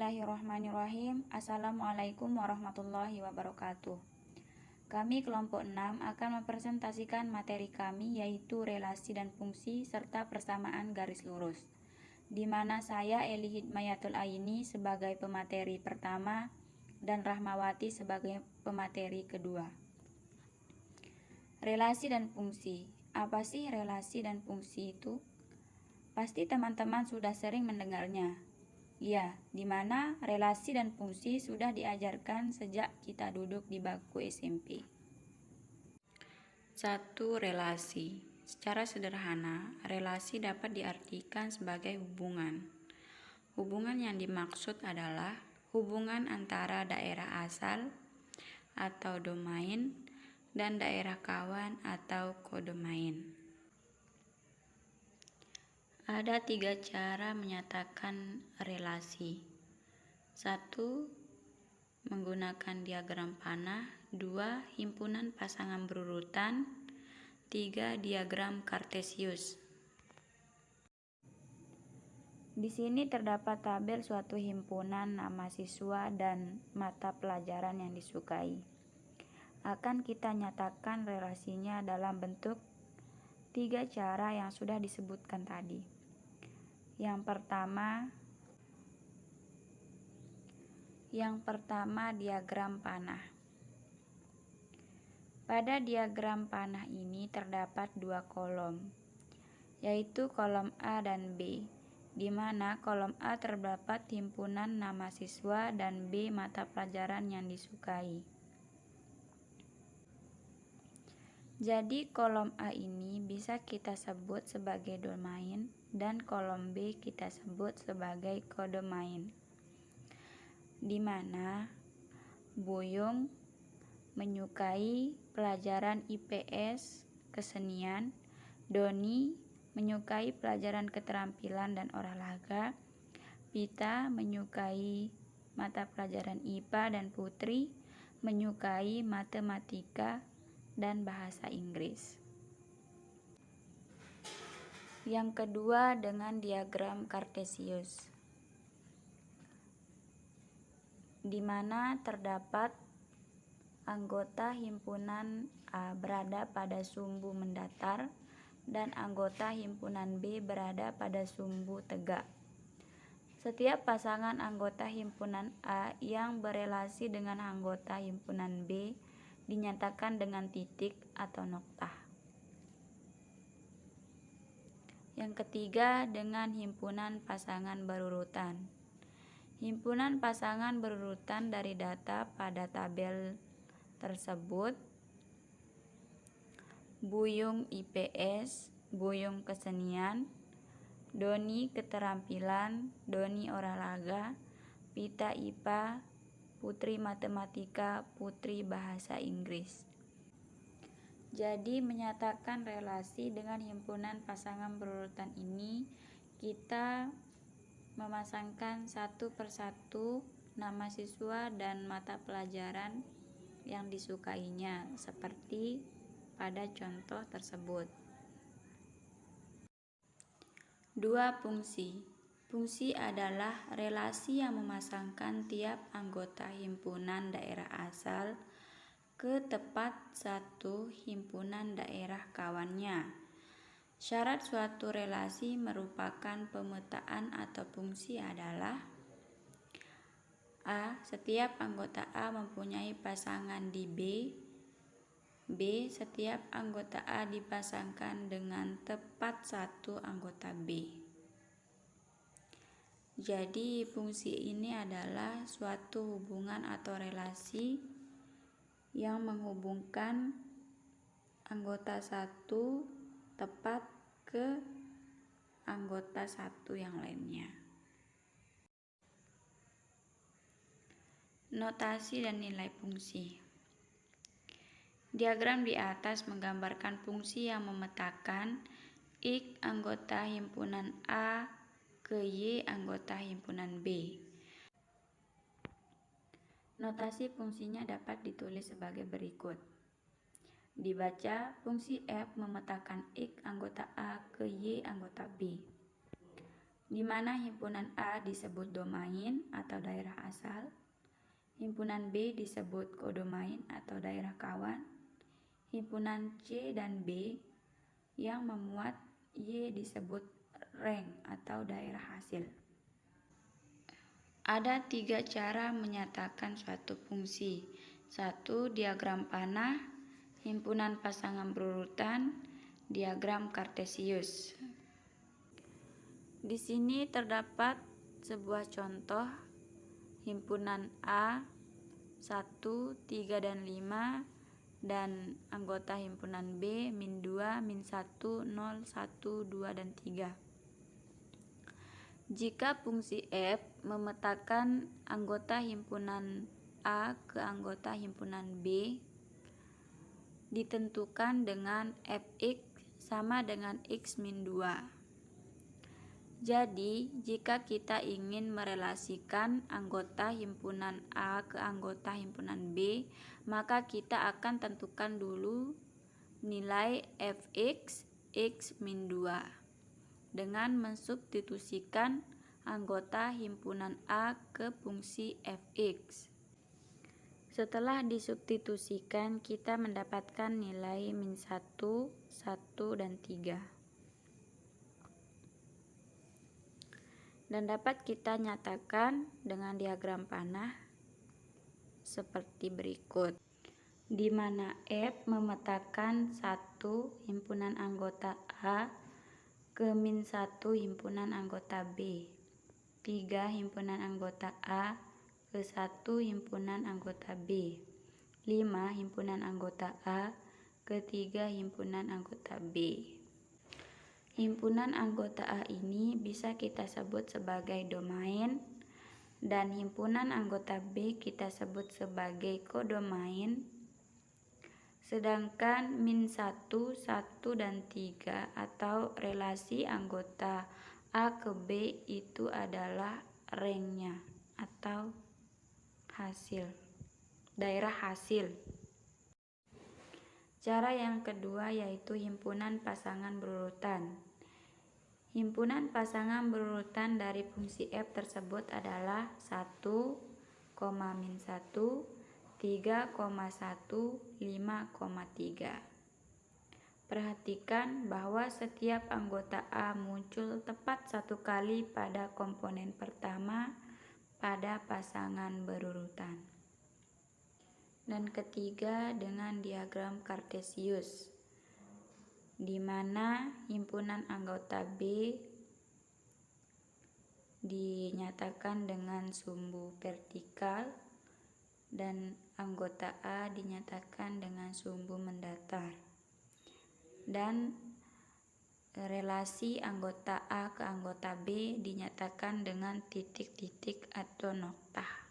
Bismillahirrahmanirrahim. Assalamualaikum warahmatullahi wabarakatuh. Kami kelompok 6 akan mempresentasikan materi kami, yaitu relasi dan fungsi serta persamaan garis lurus, di mana saya Eli Hidmayatul Aini sebagai pemateri pertama dan Rahmawati sebagai pemateri kedua. Relasi dan fungsi. Apa sih relasi dan fungsi itu? Pasti teman-teman sudah sering mendengarnya. Ya, di mana relasi dan fungsi sudah diajarkan sejak kita duduk di bangku SMP. 1. Relasi. Secara sederhana, relasi dapat diartikan sebagai hubungan. Hubungan yang dimaksud adalah hubungan antara daerah asal atau domain dan daerah kawan atau kodomain. Ada 3 cara menyatakan relasi. 1. Menggunakan diagram panah. 2. Himpunan pasangan berurutan. 3. Diagram Kartesius. Di sini terdapat tabel suatu himpunan, nama siswa, dan mata pelajaran yang disukai. Akan kita nyatakan relasinya dalam bentuk 3 cara yang sudah disebutkan tadi. Yang pertama diagram panah. Pada diagram panah ini terdapat 2 kolom, yaitu kolom A dan B, di mana kolom A terdapat himpunan nama siswa dan B mata pelajaran yang disukai. Jadi kolom A ini bisa kita sebut sebagai domain dan kolom B kita sebut sebagai kodomain, di mana Buyung menyukai pelajaran IPS kesenian, Doni menyukai pelajaran keterampilan dan olahraga, Pita menyukai mata pelajaran IPA, dan Putri menyukai matematika dan bahasa Inggris. Yang kedua dengan diagram Kartesius, di mana terdapat anggota himpunan A berada pada sumbu mendatar dan anggota himpunan B berada pada sumbu tegak. Setiap pasangan anggota himpunan A yang berelasi dengan anggota himpunan B dinyatakan dengan titik atau noktah. Yang ketiga dengan himpunan pasangan berurutan. Himpunan pasangan berurutan dari data pada tabel tersebut: Buyung IPS, Buyung kesenian, Doni keterampilan, Doni olahraga, Pita IPA, Putri matematika, Putri bahasa Inggris. Jadi menyatakan relasi dengan himpunan pasangan berurutan ini, kita memasangkan satu persatu nama siswa dan mata pelajaran yang disukainya, seperti pada contoh tersebut. 2. Fungsi. Fungsi adalah relasi yang memasangkan tiap anggota himpunan daerah asal ke tepat satu himpunan daerah kawannya. Syarat suatu relasi merupakan pemetaan atau fungsi adalah: A. Setiap anggota A mempunyai pasangan di B. B. Setiap anggota A dipasangkan dengan tepat satu anggota B. Jadi fungsi ini adalah suatu hubungan atau relasi yang menghubungkan anggota satu tepat ke anggota satu yang lainnya. Notasi dan nilai fungsi. Diagram di atas menggambarkan fungsi yang memetakan X anggota himpunan A ke Y anggota himpunan B. Notasi fungsinya dapat ditulis sebagai berikut. Dibaca, fungsi F memetakan X anggota A ke Y anggota B. di mana himpunan A disebut domain atau daerah asal, himpunan B disebut kodomain atau daerah kawan, himpunan C dan B yang memuat Y disebut rank atau daerah hasil. Ada 3 cara menyatakan suatu fungsi. 1. Diagram panah, himpunan pasangan berurutan, diagram kartesius. Di sini terdapat sebuah contoh himpunan A 1, 3, dan 5 dan anggota himpunan B min 2, min 1, 0, 1, 2, dan 3. Jika fungsi F memetakan anggota himpunan A ke anggota himpunan B ditentukan dengan Fx sama dengan X min 2. Jadi, jika kita ingin merelasikan anggota himpunan A ke anggota himpunan B, maka kita akan tentukan dulu nilai Fx X min 2 dengan mensubstitusikan anggota himpunan A ke fungsi Fx. Setelah disubstitusikan, kita mendapatkan nilai min 1, 1, dan 3. Dan dapat kita nyatakan dengan diagram panah seperti berikut, di mana F memetakan 1 himpunan anggota A ke min 1 himpunan anggota B, 3 himpunan anggota A ke 1 himpunan anggota B, 5 himpunan anggota A ke 3 himpunan anggota B. Himpunan anggota A ini bisa kita sebut sebagai domain, dan himpunan anggota B kita sebut sebagai kodomain. Sedangkan min 1, 1, dan 3 atau relasi anggota A ke B itu adalah ranknya atau hasil, daerah hasil. Cara yang kedua yaitu himpunan pasangan berurutan. Himpunan pasangan berurutan dari fungsi F tersebut adalah 1, min 1, 3,1, 5,3. Perhatikan bahwa setiap anggota A muncul tepat 1 kali pada komponen pertama pada pasangan berurutan. Dan ketiga dengan diagram kartesius, di mana himpunan anggota B dinyatakan dengan sumbu vertikal dan anggota A dinyatakan dengan sumbu mendatar, dan relasi anggota A ke anggota B dinyatakan dengan titik-titik atau noktah.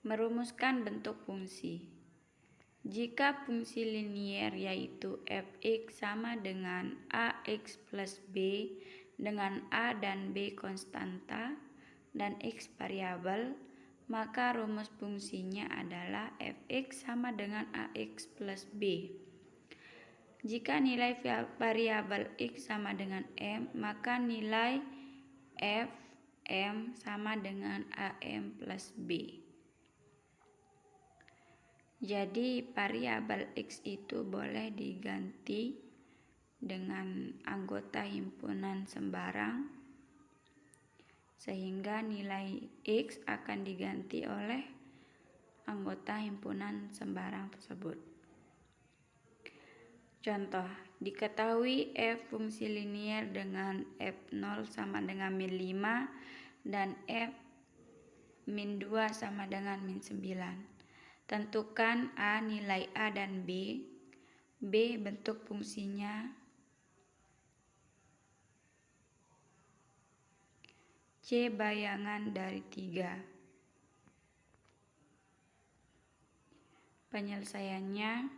Merumuskan bentuk fungsi. Jika fungsi linier yaitu Fx sama dengan Ax plus B dengan A dan B konstanta dan X variabel, maka rumus fungsinya adalah Fx sama dengan Ax plus B. Jika nilai variabel X sama dengan M, maka nilai Fm sama dengan Am plus B. Jadi variabel X itu boleh diganti dengan anggota himpunan sembarang, sehingga nilai X akan diganti oleh anggota himpunan sembarang tersebut. Contoh, diketahui F fungsi linier dengan F0 sama dengan min 5 dan F min 2 sama dengan min 9. Tentukan A nilai A dan B. B bentuk fungsinya, C bayangan dari 3. Penyelesaiannya,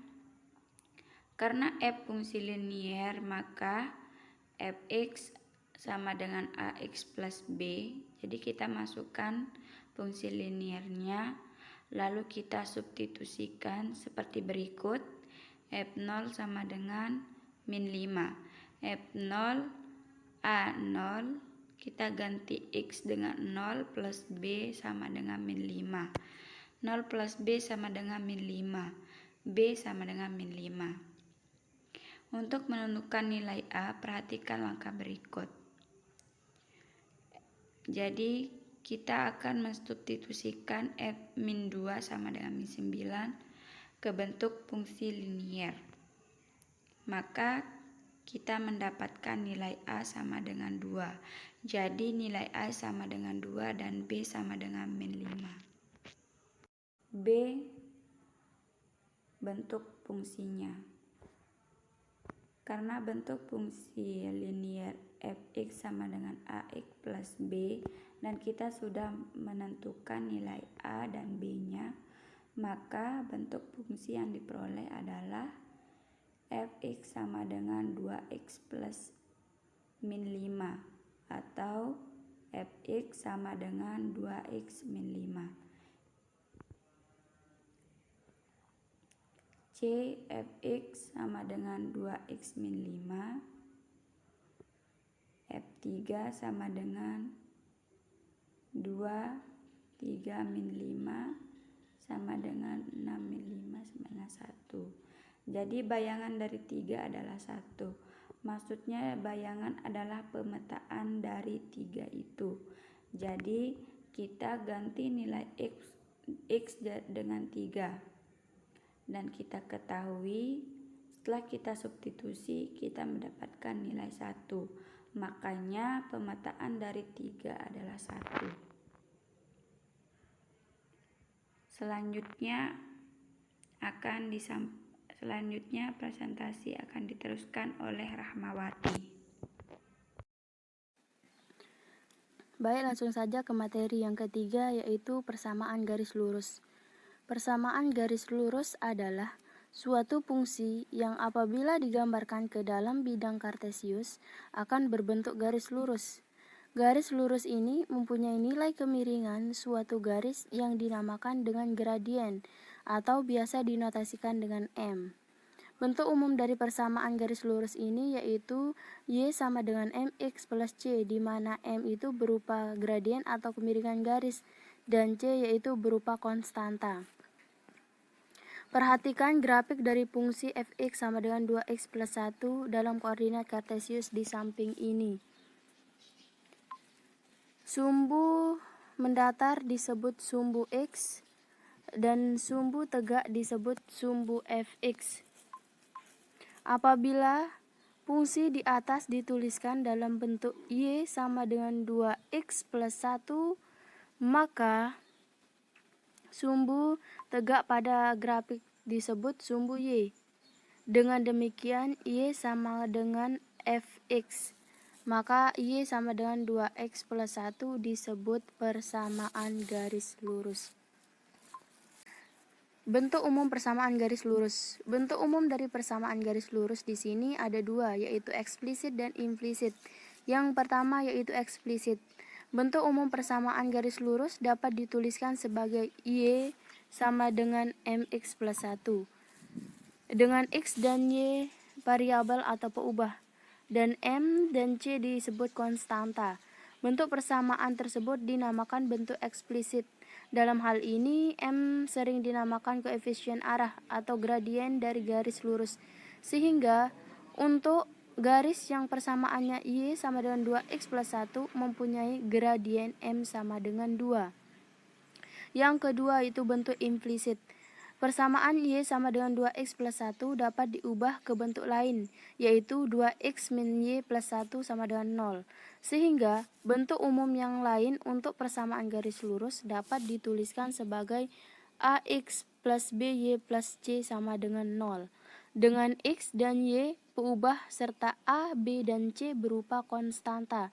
karena F fungsi linier maka Fx sama dengan Ax plus B. Jadi kita masukkan fungsi liniernya, lalu kita substitusikan seperti berikut. F0 sama dengan min 5. F0 A 0, kita ganti X dengan 0 plus B sama dengan min 5. 0 plus B sama dengan min 5. B sama dengan min 5. Untuk menentukan nilai A, perhatikan langkah berikut. Jadi, kita akan mensubstitusikan F min 2 sama dengan min 9 ke bentuk fungsi linier. Maka, kita mendapatkan nilai A sama dengan 2. Jadi, nilai A sama dengan 2 dan B sama dengan min 5. B, bentuk fungsinya. Karena bentuk fungsi linier fx sama dengan ax plus b dan kita sudah menentukan nilai a dan b-nya, maka bentuk fungsi yang diperoleh adalah fx sama dengan 2x plus min 5 atau fx sama dengan 2x min 5. C fx sama dengan 2x min 5, F3 sama dengan 2, 3 min 5 sama dengan 6 min 5 sama dengan 1. Jadi bayangan dari 3 adalah 1. Maksudnya bayangan adalah pemetaan dari 3 itu. Jadi kita ganti nilai X dengan 3. Dan kita ketahui setelah kita substitusi kita mendapatkan nilai 1. Makanya pemetaan dari 3 adalah 1. Selanjutnya presentasi akan diteruskan oleh Rahmawati. Baik, langsung saja ke materi yang ketiga, yaitu persamaan garis lurus. Persamaan garis lurus adalah suatu fungsi yang apabila digambarkan ke dalam bidang kartesius akan berbentuk garis lurus. Garis lurus ini mempunyai nilai kemiringan suatu garis yang dinamakan dengan gradien atau biasa dinotasikan dengan M. Bentuk umum dari persamaan garis lurus ini yaitu Y sama dengan MX plus C, di mana M itu berupa gradien atau kemiringan garis dan C yaitu berupa konstanta. Perhatikan grafik dari fungsi fx sama dengan 2x plus 1 dalam koordinat kartesius di samping ini. Sumbu mendatar disebut sumbu x dan sumbu tegak disebut sumbu fx. Apabila fungsi di atas dituliskan dalam bentuk y sama dengan 2x plus 1, maka sumbu tegak pada grafik disebut sumbu Y. Dengan demikian, Y sama dengan Fx. Maka Y sama dengan 2x plus 1 disebut persamaan garis lurus. Bentuk umum persamaan garis lurus. Bentuk umum dari persamaan garis lurus di sini ada dua, yaitu eksplisit dan implisit. Yang pertama yaitu eksplisit. Bentuk umum persamaan garis lurus dapat dituliskan sebagai Y sama dengan MX plus 1. Dengan X dan Y variabel atau peubah, dan M dan C disebut konstanta. Bentuk persamaan tersebut dinamakan bentuk eksplisit. Dalam hal ini, M sering dinamakan koefisien arah atau gradien dari garis lurus. Sehingga, untuk garis yang persamaannya Y sama dengan 2x plus 1 mempunyai gradien M sama dengan 2. Yang kedua itu bentuk implisit. Persamaan Y sama dengan 2x plus 1 dapat diubah ke bentuk lain, yaitu 2x min Y plus 1 sama dengan 0. Sehingga bentuk umum yang lain untuk persamaan garis lurus dapat dituliskan sebagai AX plus BY plus C sama dengan 0. Dengan X dan Y peubah serta A, B, dan C berupa konstanta.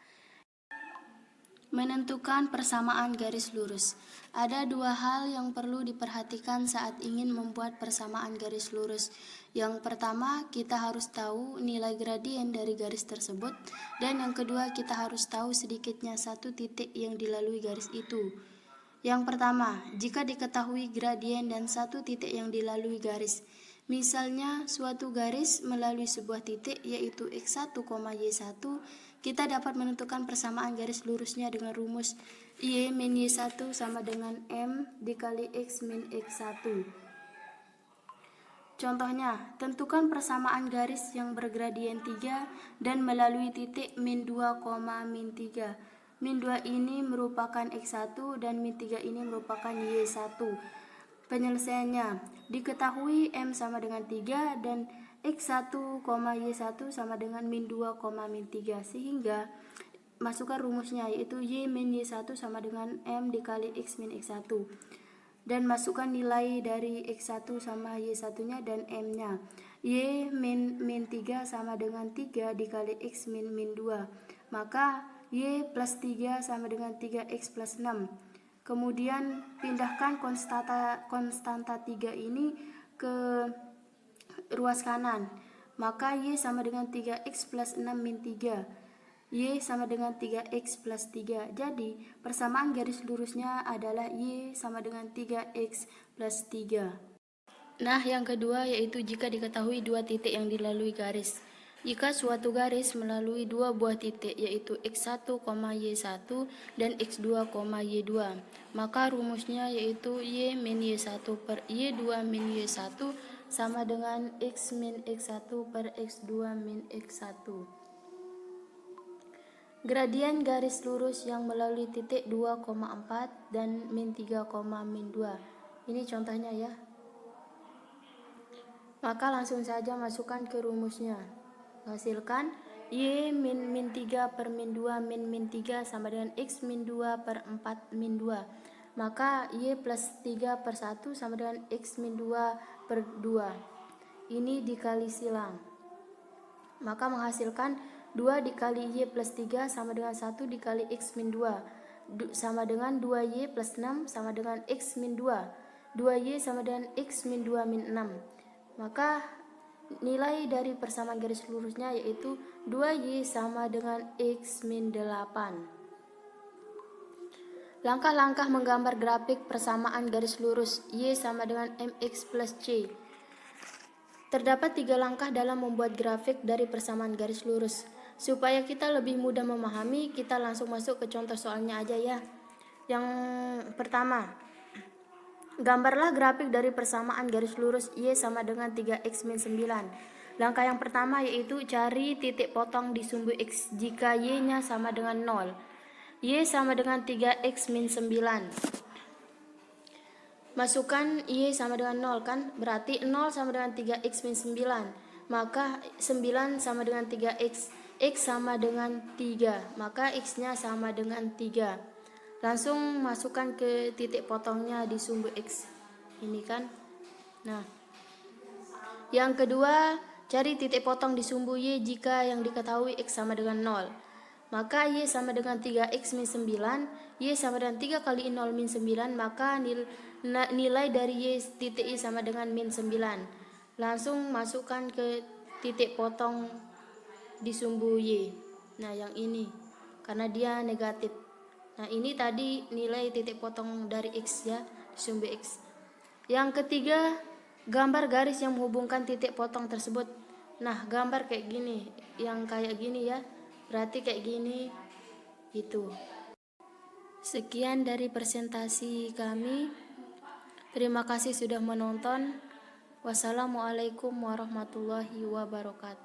Menentukan persamaan garis lurus. Ada dua hal yang perlu diperhatikan saat ingin membuat persamaan garis lurus. Yang pertama, kita harus tahu nilai gradien dari garis tersebut, dan yang kedua, kita harus tahu sedikitnya satu titik yang dilalui garis itu. Yang pertama, jika diketahui gradien dan satu titik yang dilalui garis, misalnya suatu garis melalui sebuah titik yaitu x1, y1, kita dapat menentukan persamaan garis lurusnya dengan rumus Y min Y1 sama dengan M dikali X min X1. Contohnya, tentukan persamaan garis yang bergradien 3 dan melalui titik min 2, min 3. Min 2 ini merupakan X1 dan min 3 ini merupakan Y1. Penyelesaiannya, diketahui M sama dengan 3 dan X1, Y1 sama dengan min 2, min 3. Sehingga masukkan rumusnya yaitu Y min Y1 sama dengan M dikali X min X1. Dan masukkan nilai dari X1 sama Y1-nya dan M-nya. Y min 3 sama dengan 3 dikali X min 2. Maka Y plus 3 sama dengan 3X plus 6. Kemudian pindahkan konstanta 3 ini ke ruas kanan. Maka Y sama dengan 3X plus 6 min 3. Y sama dengan 3X plus 3. Jadi persamaan garis lurusnya adalah Y sama dengan 3X plus 3. Nah, yang kedua yaitu jika diketahui dua titik yang dilalui garis. Jika suatu garis melalui dua buah titik yaitu X1, Y1 dan X2, Y2, maka rumusnya yaitu Y min Y1 per Y2 min Y1 sama dengan X min X1 per X2 min X1. Gradien garis lurus yang melalui titik 2,4 dan min 3, min 2. Ini contohnya ya. Maka langsung saja masukkan ke rumusnya. Hasilkan Y min 3 per min 2 min 3 sama dengan X min 2 per 4 min 2. Maka Y plus 3 per 1 sama dengan X min 2 per 2. Ini dikali silang. Maka menghasilkan 2 dikali Y plus 3 sama dengan 1 dikali X min 2. Sama dengan 2Y plus 6 sama dengan X min 2. 2Y sama dengan X min 2 min 6. Maka nilai dari persamaan garis lurusnya yaitu 2Y sama dengan X min 8. Langkah-langkah menggambar grafik persamaan garis lurus Y sama dengan MX plus C. Terdapat 3 langkah dalam membuat grafik dari persamaan garis lurus. Supaya kita lebih mudah memahami, kita langsung masuk ke contoh soalnya aja ya. Yang pertama, gambarlah grafik dari persamaan garis lurus Y sama dengan 3X min 9. Langkah yang pertama yaitu cari titik potong di sumbu X jika Y-nya sama dengan 0. Y sama dengan 3X min 9. Masukkan Y sama dengan 0 kan? Berarti 0 sama dengan 3X min 9. Maka 9 sama dengan 3X. X sama dengan 3. Maka X-nya sama dengan 3. Langsung masukkan ke titik potongnya di sumbu X. Ini kan? Nah, yang kedua, cari titik potong di sumbu Y jika yang diketahui X sama dengan 0. Maka Y sama dengan 3X min 9. Y sama dengan 3 kali 0 min 9. Maka nilai dari Y titik Y sama dengan min 9. Langsung masukkan ke titik potong di sumbu Y. Nah, yang ini karena dia negatif. Nah, ini tadi nilai titik potong dari X ya, di sumbu X. Yang ketiga, gambar garis yang menghubungkan titik potong tersebut. Nah, gambar kayak gini, yang kayak gini ya. Berarti kayak gini gitu. Sekian dari presentasi kami. Terima kasih sudah menonton. Wassalamualaikum warahmatullahi wabarakatuh.